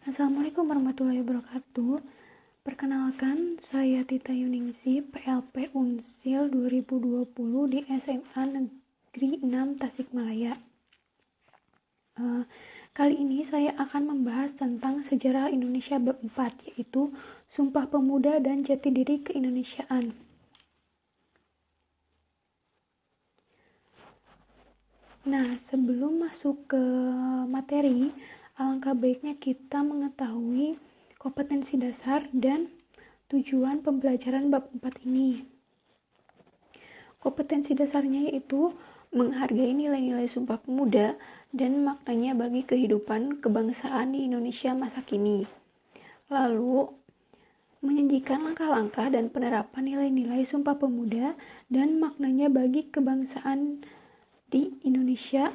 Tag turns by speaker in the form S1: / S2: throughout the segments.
S1: Assalamualaikum warahmatullahi wabarakatuh. Perkenalkan, saya Tita Yuningsi, PLP Unsil 2020 di SMA Negeri 6 Tasikmalaya. Kali ini saya akan membahas tentang sejarah Indonesia bab 4, yaitu Sumpah Pemuda dan Jati Diri Keindonesiaan. Nah, sebelum masuk ke materi, alangkah baiknya kita mengetahui kompetensi dasar dan tujuan pembelajaran bab 4 ini. Kompetensi dasarnya yaitu menghargai nilai-nilai Sumpah Pemuda dan maknanya bagi kehidupan kebangsaan di Indonesia masa kini. Lalu, menyajikan langkah-langkah dan penerapan nilai-nilai Sumpah Pemuda dan maknanya bagi kebangsaan di Indonesia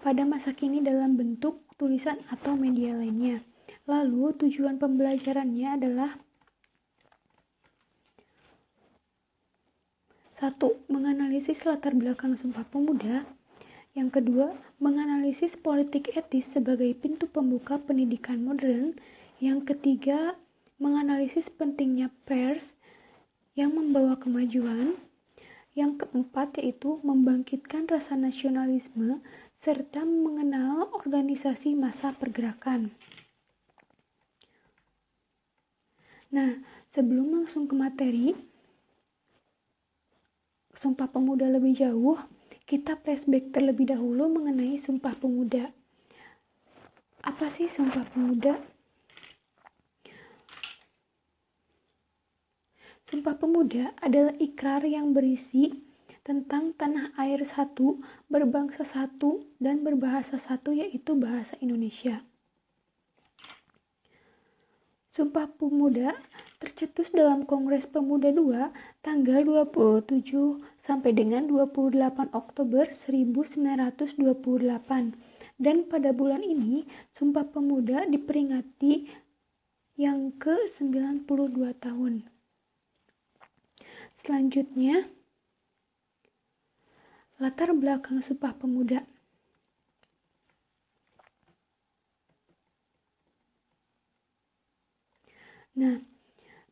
S1: pada masa kini dalam bentuk tulisan atau media lainnya. Lalu tujuan pembelajarannya adalah 1. Menganalisis latar belakang Sumpah Pemuda. Yang kedua, menganalisis politik etis sebagai pintu pembuka pendidikan modern. Yang ketiga, menganalisis pentingnya pers yang membawa kemajuan. Yang keempat yaitu membangkitkan rasa nasionalisme serta mengenal organisasi massa pergerakan. Nah, sebelum langsung ke materi Sumpah Pemuda lebih jauh, kita flashback terlebih dahulu mengenai Sumpah Pemuda. Apa sih Sumpah Pemuda? Sumpah Pemuda adalah ikrar yang berisi tentang tanah air satu, berbangsa satu, dan berbahasa satu, yaitu bahasa Indonesia. Sumpah Pemuda tercetus dalam Kongres Pemuda II tanggal 27 sampai dengan 28 Oktober 1928. Dan pada bulan ini, Sumpah Pemuda diperingati yang ke-92 tahun. Selanjutnya, latar belakang Sumpah Pemuda. Nah,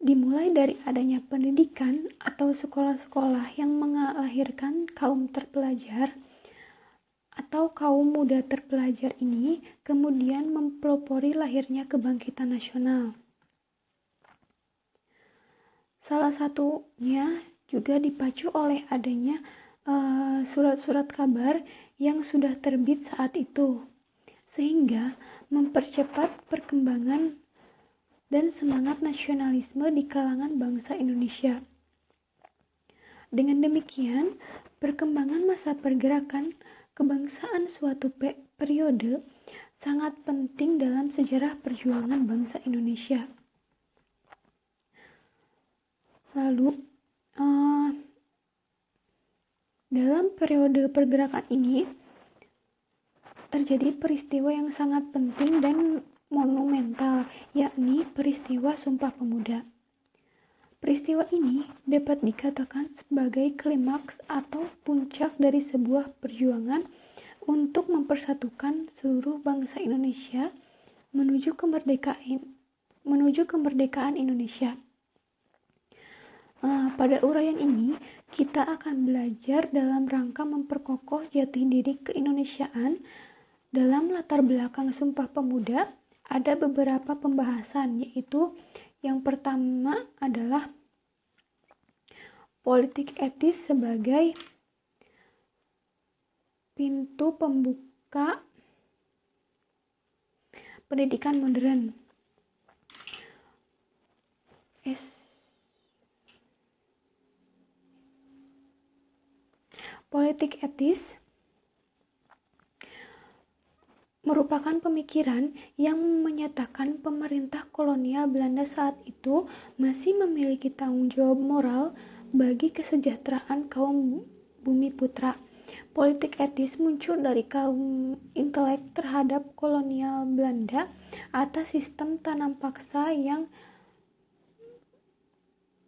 S1: dimulai dari adanya pendidikan atau sekolah-sekolah yang melahirkan kaum terpelajar atau kaum muda terpelajar ini kemudian mempelopori lahirnya kebangkitan nasional. Salah satunya juga dipacu oleh adanya surat-surat kabar yang sudah terbit saat itu, sehingga mempercepat perkembangan dan semangat nasionalisme di kalangan bangsa Indonesia. Dengan demikian, perkembangan masa pergerakan kebangsaan suatu periode sangat penting dalam sejarah perjuangan bangsa Indonesia. Lalu, dalam periode pergerakan ini terjadi peristiwa yang sangat penting dan monumental, yakni peristiwa Sumpah Pemuda. Peristiwa ini dapat dikatakan sebagai klimaks atau puncak dari sebuah perjuangan untuk mempersatukan seluruh bangsa Indonesia menuju kemerdekaan Indonesia. Pada uraian ini, kita akan belajar dalam rangka memperkokoh jati diri keindonesiaan. Dalam latar belakang Sumpah Pemuda, ada beberapa pembahasan, yaitu yang pertama adalah politik etis sebagai pintu pembuka pendidikan modern. Politik etis merupakan pemikiran yang menyatakan pemerintah kolonial Belanda saat itu masih memiliki tanggung jawab moral bagi kesejahteraan kaum Bumiputra. Politik etis muncul dari kaum intelek terhadap kolonial Belanda atas sistem tanam paksa yang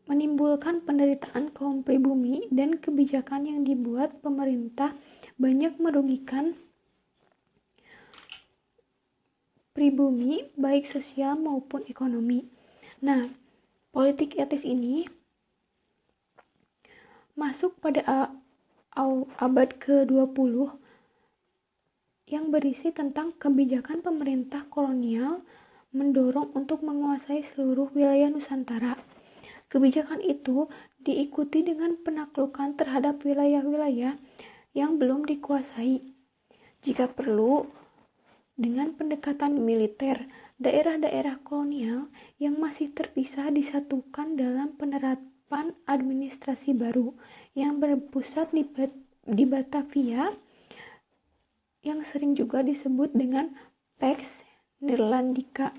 S1: menimbulkan penderitaan kaum pribumi, dan kebijakan yang dibuat pemerintah banyak merugikan pribumi baik sosial maupun ekonomi. Nah, politik etis ini masuk pada abad ke-20 yang berisi tentang kebijakan pemerintah kolonial mendorong untuk menguasai seluruh wilayah Nusantara. Kebijakan itu diikuti dengan penaklukan terhadap wilayah-wilayah yang belum dikuasai. Jika perlu, dengan pendekatan militer, daerah-daerah kolonial yang masih terpisah disatukan dalam penerapan administrasi baru yang berpusat di Batavia, yang sering juga disebut dengan Pax Neerlandica.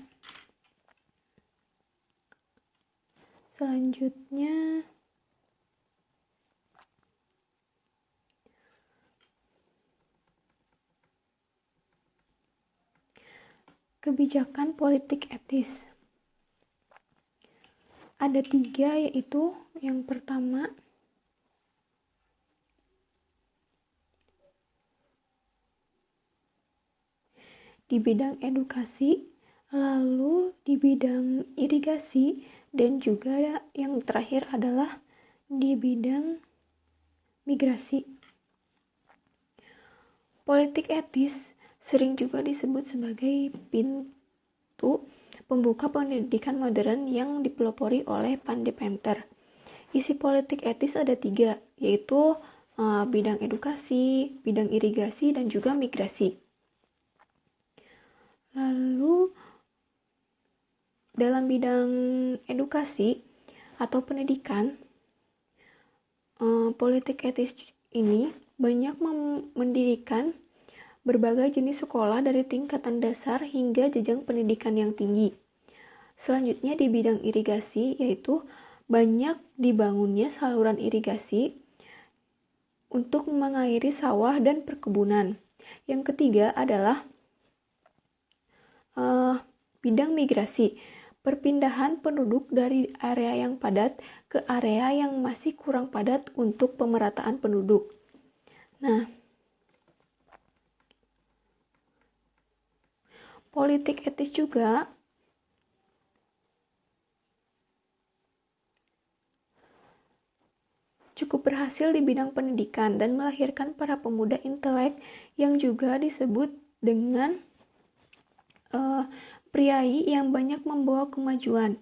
S1: Selanjutnya, kebijakan politik etis. Ada 3, yaitu yang pertama, di bidang edukasi, lalu di bidang irigasi, dan juga yang terakhir adalah di bidang migrasi. Politik etis sering juga disebut sebagai pintu pembuka pendidikan modern yang dipelopori oleh Van de Penter. Isi politik etis ada 3, yaitu bidang edukasi, bidang irigasi, dan juga migrasi. Lalu, dalam bidang edukasi atau pendidikan, politik etis ini banyak mendirikan berbagai jenis sekolah dari tingkatan dasar hingga jenjang pendidikan yang tinggi. Selanjutnya di bidang irigasi, yaitu banyak dibangunnya saluran irigasi untuk mengairi sawah dan perkebunan. Yang ketiga adalah bidang migrasi, perpindahan penduduk dari area yang padat ke area yang masih kurang padat untuk pemerataan penduduk. Nah, politik etis juga cukup berhasil di bidang pendidikan dan melahirkan para pemuda intelek yang juga disebut dengan priai yang banyak membawa kemajuan.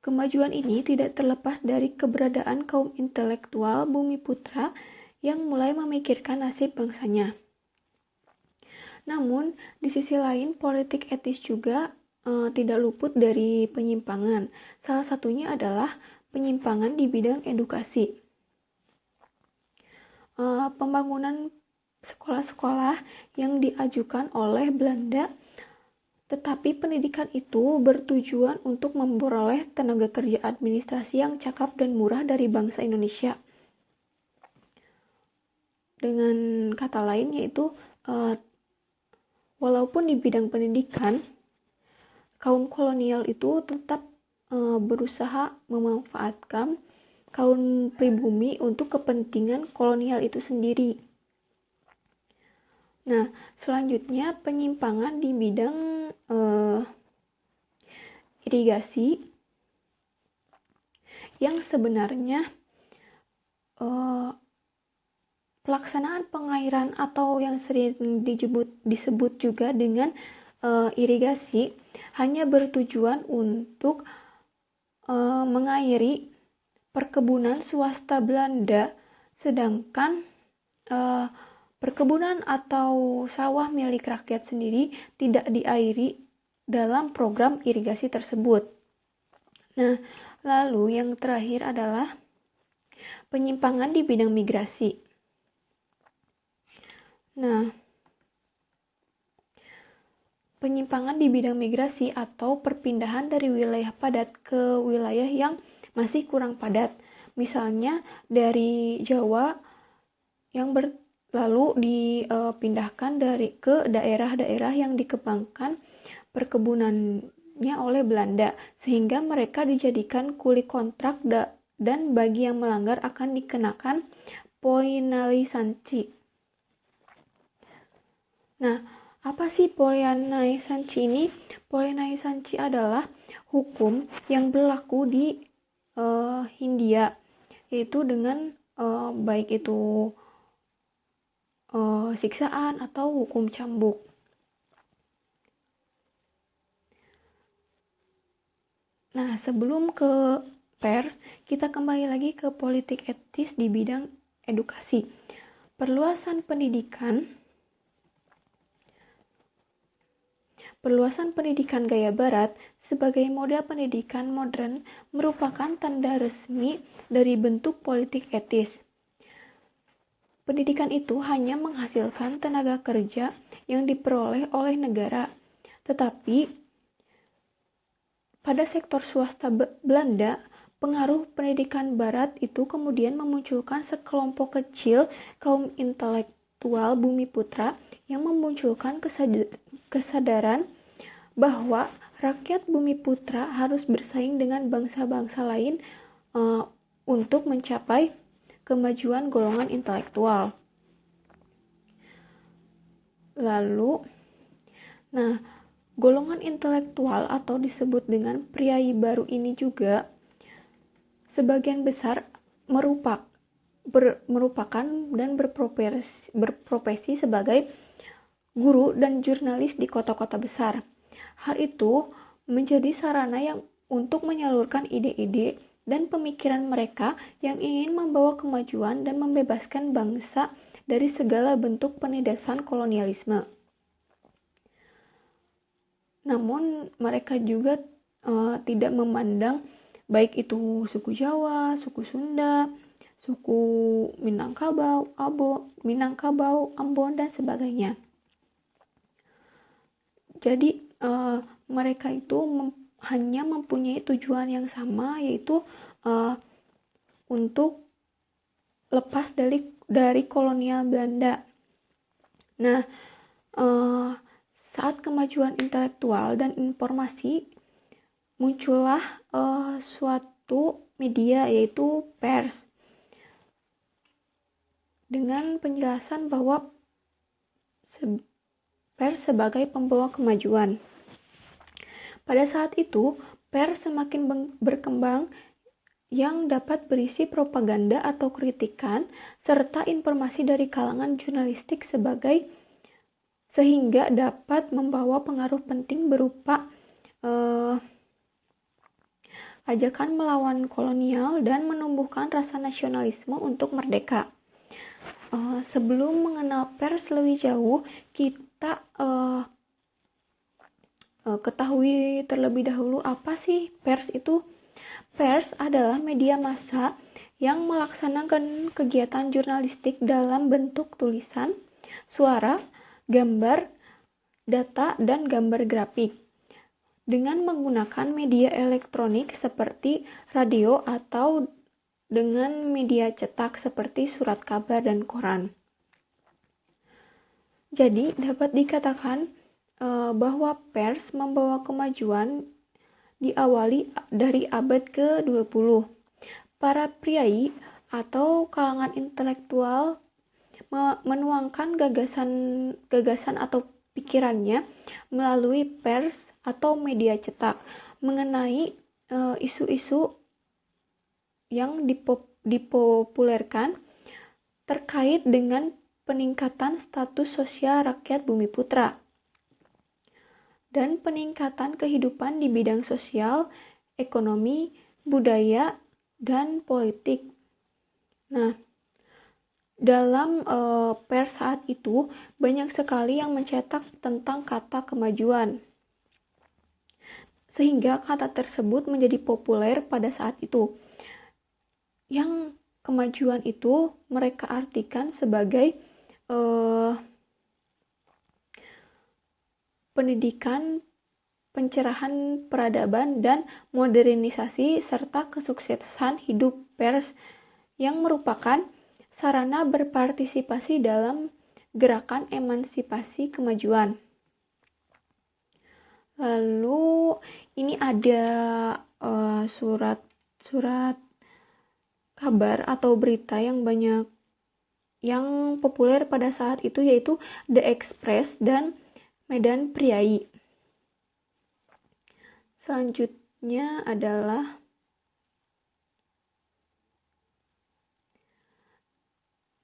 S1: Kemajuan ini tidak terlepas dari keberadaan kaum intelektual Bumi Putra yang mulai memikirkan nasib bangsanya. Namun, di sisi lain, politik etis juga tidak luput dari penyimpangan. Salah satunya adalah penyimpangan di bidang edukasi. Pembangunan sekolah-sekolah yang diajukan oleh Belanda, tetapi pendidikan itu bertujuan untuk memperoleh tenaga kerja administrasi yang cakap dan murah dari bangsa Indonesia. Dengan kata lain, yaitu walaupun di bidang pendidikan, kaum kolonial itu tetap berusaha memanfaatkan kaum pribumi untuk kepentingan kolonial itu sendiri. Nah, selanjutnya penyimpangan di bidang irigasi yang sebenarnya pelaksanaan pengairan atau yang sering disebut juga dengan irigasi hanya bertujuan untuk mengairi perkebunan swasta Belanda, sedangkan perkebunan atau sawah milik rakyat sendiri tidak diairi dalam program irigasi tersebut. Nah, lalu yang terakhir adalah penyimpangan di bidang migrasi. Nah, penyimpangan di bidang migrasi atau perpindahan dari wilayah padat ke wilayah yang masih kurang padat. Misalnya dari Jawa yang lalu dipindahkan ke daerah-daerah yang dikembangkan perkebunannya oleh Belanda, sehingga mereka dijadikan kuli kontrak dan bagi yang melanggar akan dikenakan penalisasi. Nah, Apa sih Polyanai Sanchi ini? Polyanai Sanchi adalah hukum yang berlaku di Hindia, yaitu dengan baik itu siksaan atau hukum cambuk. Nah, sebelum ke pers, kita kembali lagi ke politik etis di bidang edukasi. Perluasan pendidikan gaya barat sebagai model pendidikan modern merupakan tanda resmi dari bentuk politik etis. Pendidikan itu hanya menghasilkan tenaga kerja yang diperoleh oleh negara, tetapi pada sektor swasta Belanda, pengaruh pendidikan barat itu kemudian memunculkan sekelompok kecil kaum intelektual Bumiputra yang memunculkan kesadaran bahwa rakyat Bumiputra harus bersaing dengan bangsa-bangsa lain untuk mencapai kemajuan golongan intelektual. Lalu, golongan intelektual atau disebut dengan priai baru ini juga sebagian besar merupakan dan berprofesi sebagai guru dan jurnalis di kota-kota besar. Hal itu menjadi sarana yang untuk menyalurkan ide-ide dan pemikiran mereka yang ingin membawa kemajuan dan membebaskan bangsa dari segala bentuk penindasan kolonialisme. Namun mereka juga tidak memandang baik itu suku Jawa, suku Sunda, suku Minangkabau, Ambon, dan sebagainya. Jadi mereka itu hanya mempunyai tujuan yang sama, yaitu untuk lepas dari kolonial Belanda. Nah, saat kemajuan intelektual dan informasi, muncullah suatu media, yaitu pers, dengan penjelasan bahwa pers sebagai pembawa kemajuan. Pada saat itu, pers semakin berkembang yang dapat berisi propaganda atau kritikan serta informasi dari kalangan jurnalistik sehingga dapat membawa pengaruh penting berupa ajakan melawan kolonial dan menumbuhkan rasa nasionalisme untuk merdeka. Sebelum mengenal pers lebih jauh, kita ketahui terlebih dahulu apa sih pers itu. Pers adalah media massa yang melaksanakan kegiatan jurnalistik dalam bentuk tulisan, suara, gambar, data, dan gambar grafik dengan menggunakan media elektronik seperti radio atau dengan media cetak seperti surat kabar dan koran. Jadi dapat dikatakan bahwa pers membawa kemajuan diawali dari abad ke-20. Para priai atau kalangan intelektual menuangkan gagasan atau pikirannya melalui pers atau media cetak mengenai isu-isu yang dipopulerkan terkait dengan peningkatan status sosial rakyat Bumiputra dan peningkatan kehidupan di bidang sosial, ekonomi, budaya, dan politik. Nah, dalam pers saat itu banyak sekali yang mencetak tentang kata kemajuan, sehingga kata tersebut menjadi populer pada saat itu. Yang kemajuan itu mereka artikan sebagai pendidikan, pencerahan peradaban, dan modernisasi serta kesuksesan hidup pers yang merupakan sarana berpartisipasi dalam gerakan emansipasi kemajuan. Lalu ini ada surat kabar atau berita yang populer pada saat itu, yaitu The Express dan Medan Priai. Selanjutnya adalah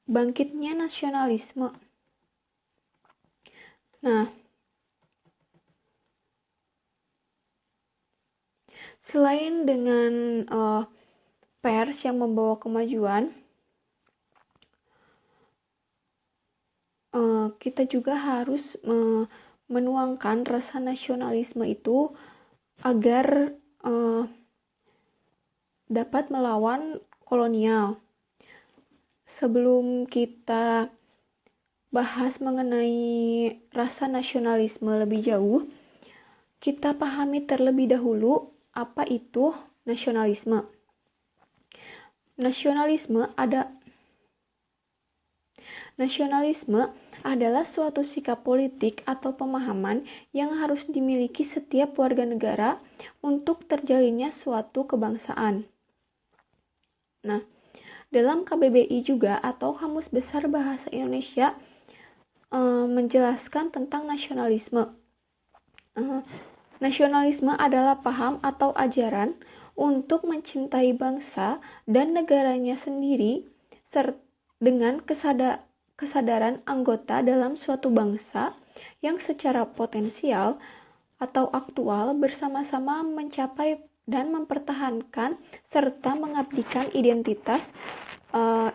S1: bangkitnya nasionalisme. Nah, selain dengan pers yang membawa kemajuan, kita juga harus menuangkan rasa nasionalisme itu agar dapat melawan kolonial. Sebelum kita bahas mengenai rasa nasionalisme lebih jauh, kita pahami terlebih dahulu apa itu nasionalisme. Nasionalisme adalah suatu sikap politik atau pemahaman yang harus dimiliki setiap warga negara untuk terjalinnya suatu kebangsaan. Nah, dalam KBBI juga atau Kamus Besar Bahasa Indonesia menjelaskan tentang nasionalisme. Nasionalisme adalah paham atau ajaran untuk mencintai bangsa dan negaranya sendiri dengan kesadaran anggota dalam suatu bangsa yang secara potensial atau aktual bersama-sama mencapai dan mempertahankan serta mengabdikan identitas,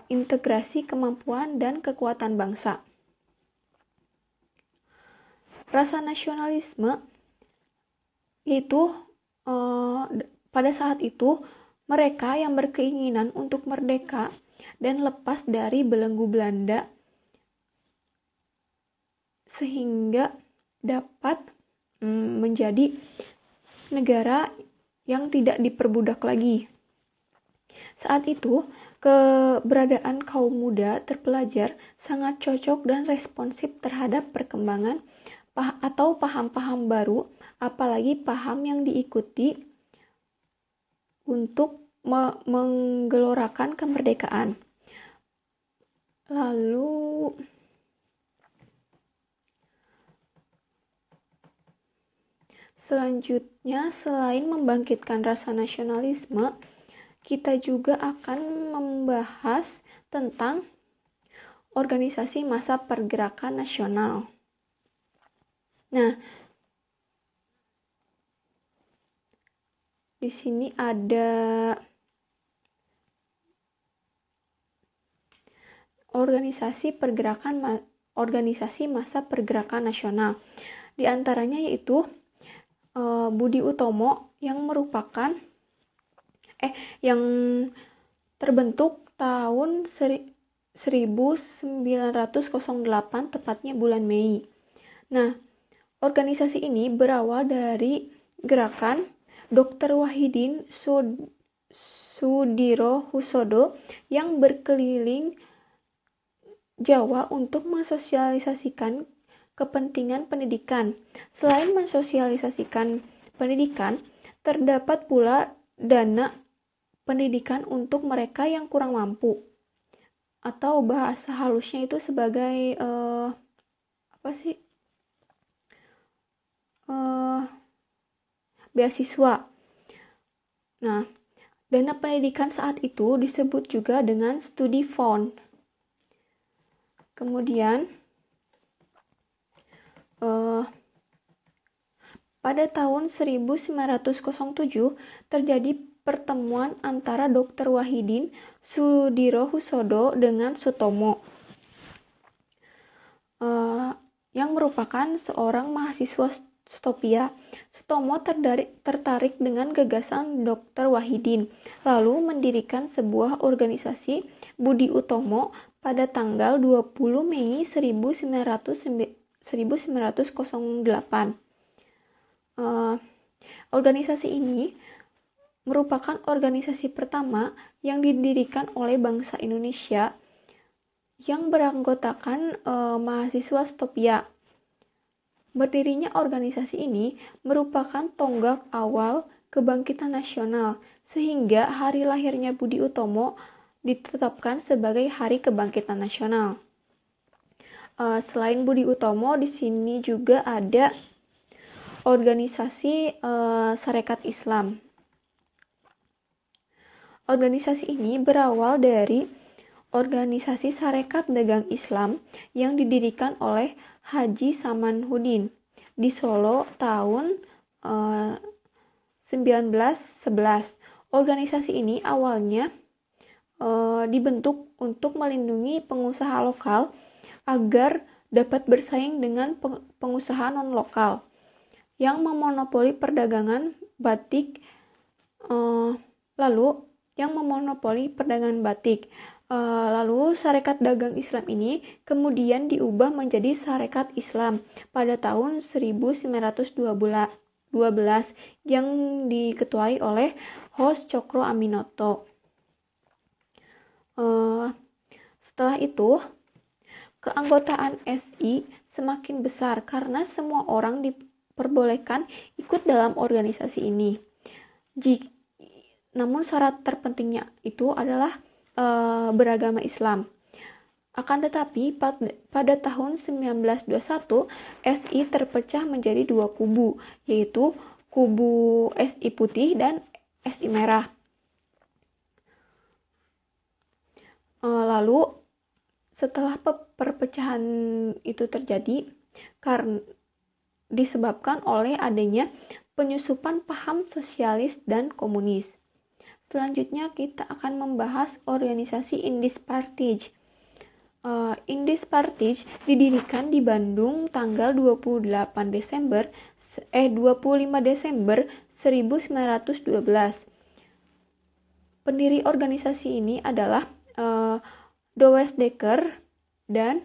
S1: integrasi kemampuan dan kekuatan bangsa. Rasa nasionalisme itu pada saat itu mereka yang berkeinginan untuk merdeka dan lepas dari belenggu Belanda sehingga dapat menjadi negara yang tidak diperbudak lagi. Saat itu, keberadaan kaum muda terpelajar sangat cocok dan responsif terhadap perkembangan atau paham-paham baru, apalagi paham yang diikuti untuk menggelorakan kemerdekaan. Lalu selanjutnya, selain membangkitkan rasa nasionalisme, kita juga akan membahas tentang organisasi massa pergerakan nasional. Nah, di sini ada organisasi massa pergerakan nasional. Di antaranya yaitu Budi Utomo yang merupakan yang terbentuk tahun 1908 tepatnya bulan Mei. Nah, organisasi ini berawal dari gerakan Dr. Wahidin Sudirohusodo yang berkeliling Jawa untuk mensosialisasikan kepentingan pendidikan. Selain mensosialisasikan pendidikan, terdapat pula dana pendidikan untuk mereka yang kurang mampu. Atau bahasa halusnya itu sebagai beasiswa. Nah, dana pendidikan saat itu disebut juga dengan studi fund. Kemudian pada tahun 1907 terjadi pertemuan antara Dr. Wahidin Sudirohusodo dengan Sutomo, yang merupakan seorang mahasiswa Stopia. Sutomo tertarik dengan gagasan Dr. Wahidin, lalu mendirikan sebuah organisasi Budi Utomo pada tanggal 20 Mei 1908. Organisasi ini merupakan organisasi pertama yang didirikan oleh bangsa Indonesia yang beranggotakan mahasiswa Stopia. Berdirinya organisasi ini merupakan tonggak awal kebangkitan nasional, sehingga hari lahirnya Budi Utomo ditetapkan sebagai Hari Kebangkitan Nasional. Selain Budi Utomo, di sini juga ada organisasi Sarekat Islam. Organisasi ini berawal dari organisasi Sarekat Dagang Islam yang didirikan oleh Haji Samanhudin di Solo tahun 1911. Organisasi ini awalnya dibentuk untuk melindungi pengusaha lokal agar dapat bersaing dengan pengusaha non-lokal yang memonopoli perdagangan batik. Lalu Sarekat Dagang Islam ini kemudian diubah menjadi Sarekat Islam pada tahun 1912 yang diketuai oleh Hos Cokro Aminoto. Setelah itu, keanggotaan SI semakin besar karena semua orang diperbolehkan ikut dalam organisasi ini. Namun syarat terpentingnya itu adalah beragama Islam. Akan tetapi pada tahun 1921 SI terpecah menjadi dua kubu, yaitu kubu SI putih dan SI merah. Lalu setelah perpecahan itu terjadi karena disebabkan oleh adanya penyusupan paham sosialis dan komunis. Selanjutnya kita akan membahas organisasi Indispartij. Indispartij didirikan di Bandung tanggal 25 Desember 1912. Pendiri organisasi ini adalah Dowes Dekker dan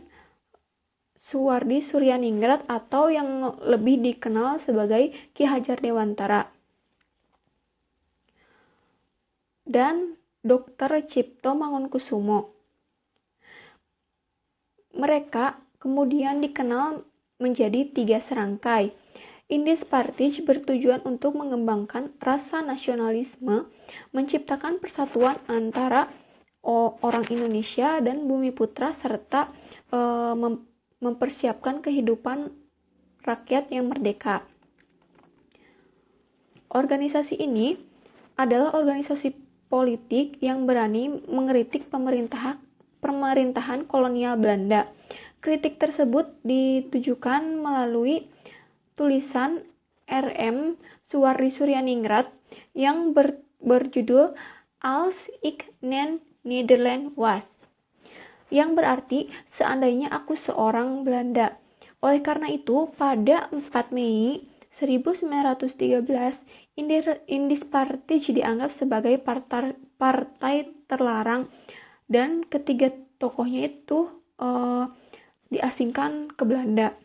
S1: Suwardi Suryaningrat atau yang lebih dikenal sebagai Ki Hajar Dewantara, dan Dr. Cipto Mangunkusumo. Mereka kemudian dikenal menjadi 3 serangkai. Indispartij bertujuan untuk mengembangkan rasa nasionalisme, menciptakan persatuan antara orang Indonesia dan Bumi Putra, serta mempersiapkan kehidupan rakyat yang merdeka. Organisasi ini adalah organisasi politik yang berani mengkritik pemerintahan kolonial Belanda. Kritik tersebut ditujukan melalui tulisan R.M. Suwardi Suryaningrat yang berjudul Als ik een Nederland was, yang berarti seandainya aku seorang Belanda. Oleh karena itu, pada 4 Mei 1913, Indispartij dianggap sebagai partai terlarang dan ketiga tokohnya itu diasingkan ke Belanda.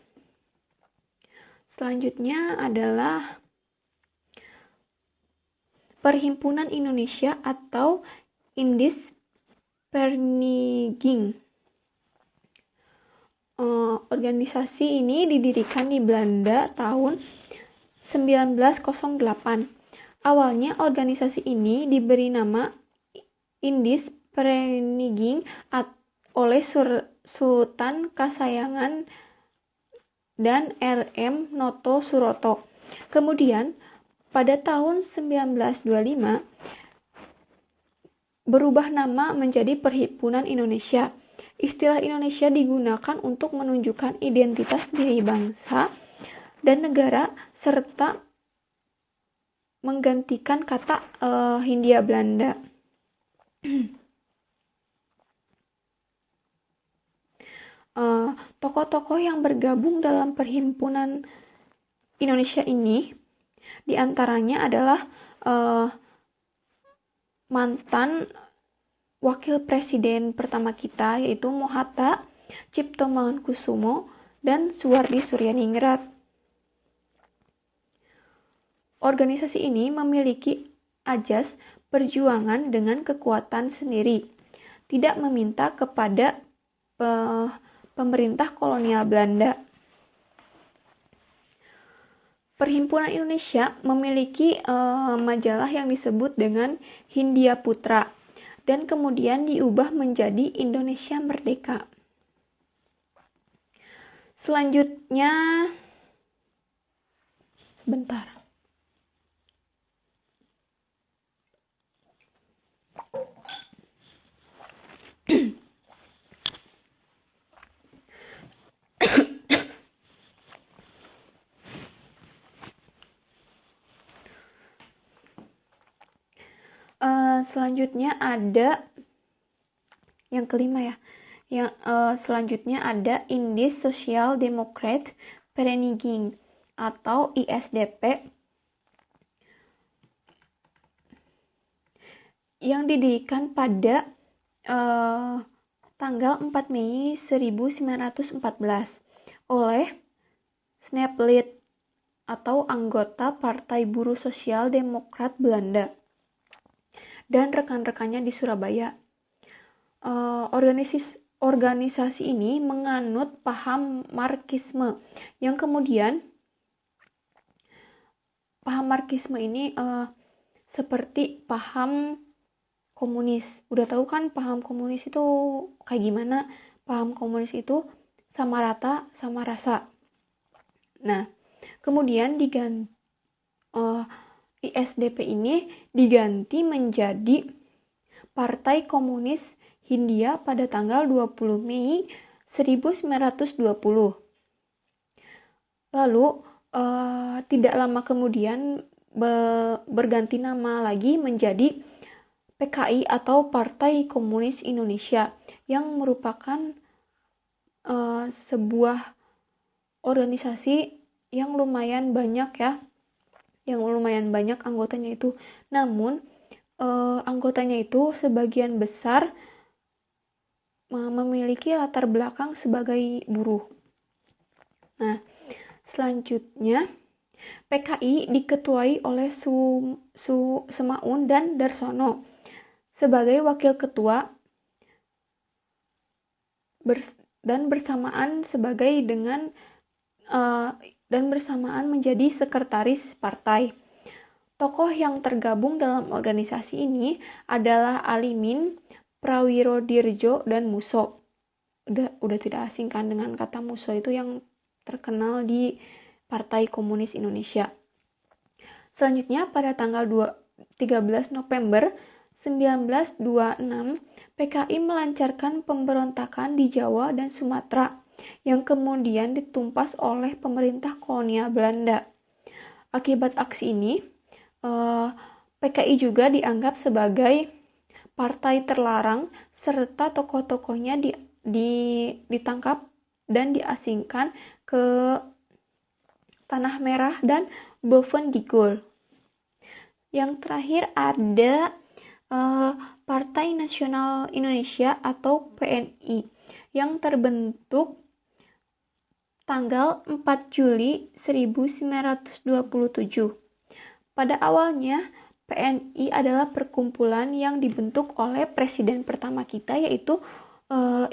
S1: Selanjutnya adalah Perhimpunan Indonesia atau Indisvereniging. Organisasi ini didirikan di Belanda tahun 1908. Awalnya organisasi ini diberi nama Indisvereniging oleh Sultan Kasayangan dan R.M. Noto Suroto. Kemudian pada tahun 1925 berubah nama menjadi Perhimpunan Indonesia. Istilah Indonesia digunakan untuk menunjukkan identitas diri bangsa dan negara serta menggantikan kata Hindia Belanda. Tokoh-tokoh yang bergabung dalam Perhimpunan Indonesia ini diantaranya adalah mantan wakil presiden pertama kita, yaitu Mohatta, Cipto Mangunkusumo, dan Suwardi Suryaningrat. Organisasi ini memiliki ajas perjuangan dengan kekuatan sendiri, tidak meminta kepada pemerintah kolonial Belanda. Perhimpunan Indonesia memiliki majalah yang disebut dengan Hindia Putra dan kemudian diubah menjadi Indonesia Merdeka. Selanjutnya, bentar. Selanjutnya ada yang kelima ya. Yang selanjutnya ada Indis Social Democrat Vereniging atau ISDP yang didirikan pada tanggal 4 Mei 1914 oleh Snaplit atau anggota Partai Buruh Sosial Demokrat Belanda dan rekan-rekannya di Surabaya. Organisasi ini menganut paham Marxisme yang kemudian paham Marxisme ini seperti paham komunis. Udah tahu kan paham komunis itu kayak gimana? Paham komunis itu sama rata, sama rasa. Nah, kemudian ISDP ini diganti menjadi Partai Komunis Hindia pada tanggal 20 Mei 1920. Lalu, tidak lama kemudian berganti nama lagi menjadi PKI atau Partai Komunis Indonesia yang merupakan sebuah organisasi yang lumayan banyak ya, yang lumayan banyak anggotanya itu. Namun anggotanya itu sebagian besar memiliki latar belakang sebagai buruh. Nah, selanjutnya PKI diketuai oleh Semaun dan Darsono sebagai wakil ketua dan bersamaan menjadi sekretaris partai. Tokoh yang tergabung dalam organisasi ini adalah Alimin, Prawirodirjo, dan Muso. Udah tidak asing kan dengan kata Muso itu yang terkenal di Partai Komunis Indonesia. Selanjutnya pada tanggal 13 November 1926, PKI melancarkan pemberontakan di Jawa dan Sumatera yang kemudian ditumpas oleh pemerintah kolonial Belanda. Akibat aksi ini, PKI juga dianggap sebagai partai terlarang serta tokoh-tokohnya ditangkap dan diasingkan ke Tanah Merah dan Bovendigul. Yang terakhir ada Partai Nasional Indonesia atau PNI yang terbentuk tanggal 4 Juli 1927. Pada awalnya, PNI adalah perkumpulan yang dibentuk oleh presiden pertama kita, yaitu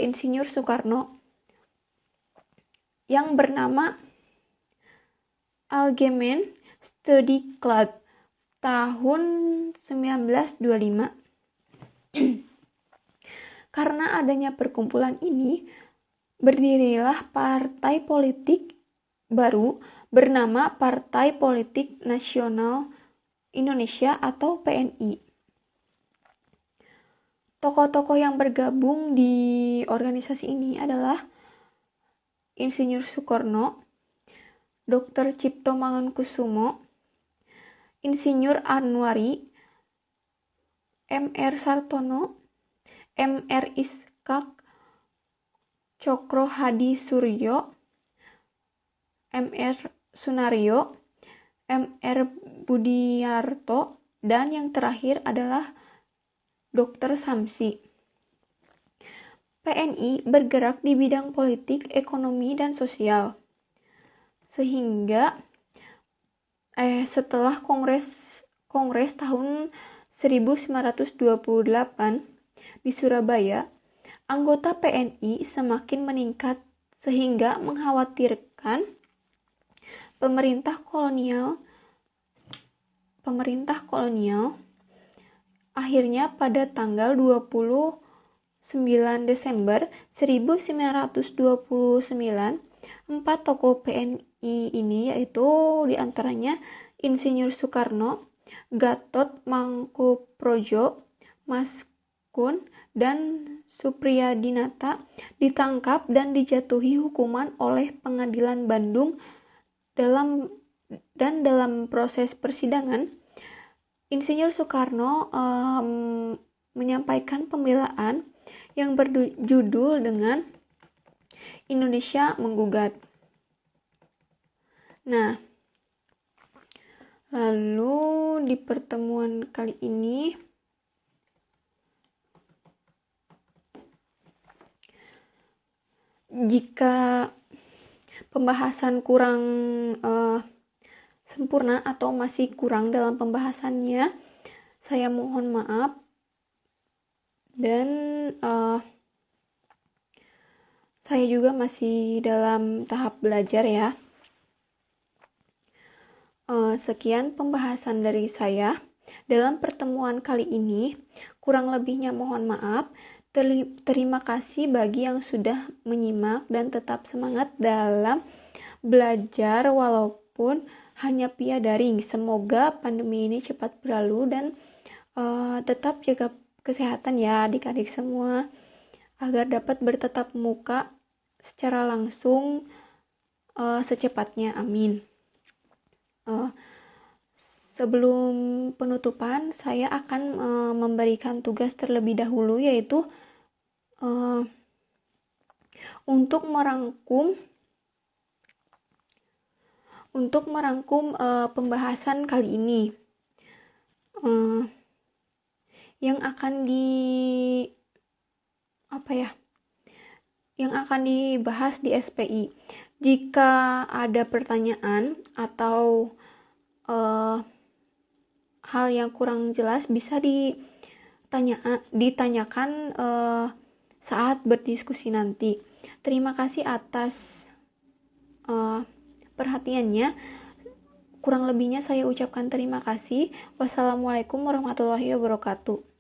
S1: Insinyur Soekarno, yang bernama Algemeen Study Club tahun 1925. Karena adanya perkumpulan ini, berdirilah partai politik baru bernama Partai Politik Nasional Indonesia atau PNI. Tokoh-tokoh yang bergabung di organisasi ini adalah Insinyur Soekarno, Dr. Cipto Mangunkusumo, Insinyur Anwari, M.R. Sartono, M.R. Iskak, Cokro Hadi Suryo, M.R. Sunario, M.R. Budiarto, dan yang terakhir adalah Dr. Samsi. PNI bergerak di bidang politik, ekonomi, dan sosial. Sehingga setelah Kongres tahun 1928 di Surabaya, anggota PNI semakin meningkat sehingga mengkhawatirkan pemerintah kolonial. Akhirnya pada tanggal 29 Desember 1929, 4 tokoh PNI ini yaitu diantaranya Insinyur Soekarno, Gatot Mangkoepradjo, Mas Kun, dan Supriyadinata ditangkap dan dijatuhi hukuman oleh Pengadilan Bandung. Dalam proses persidangan, Insinyur Soekarno menyampaikan pembelaan yang berjudul dengan Indonesia Menggugat. Nah, lalu di pertemuan kali ini jika pembahasan kurang sempurna atau masih kurang dalam pembahasannya, saya mohon maaf. Dan saya juga masih dalam tahap belajar ya. Sekian pembahasan dari saya dalam pertemuan kali ini. Kurang lebihnya mohon maaf. Terima kasih bagi yang sudah menyimak dan tetap semangat dalam belajar walaupun hanya via daring. Semoga pandemi ini cepat berlalu dan tetap jaga kesehatan ya adik-adik semua agar dapat bertatap muka secara langsung secepatnya, amin. Sebelum penutupan, saya akan memberikan tugas terlebih dahulu, yaitu untuk merangkum pembahasan kali ini yang akan dibahas di SPI. Jika ada pertanyaan atau hal yang kurang jelas bisa ditanyakan saat berdiskusi nanti. Terima kasih atas perhatiannya. Kurang lebihnya saya ucapkan terima kasih. Wassalamualaikum warahmatullahi wabarakatuh.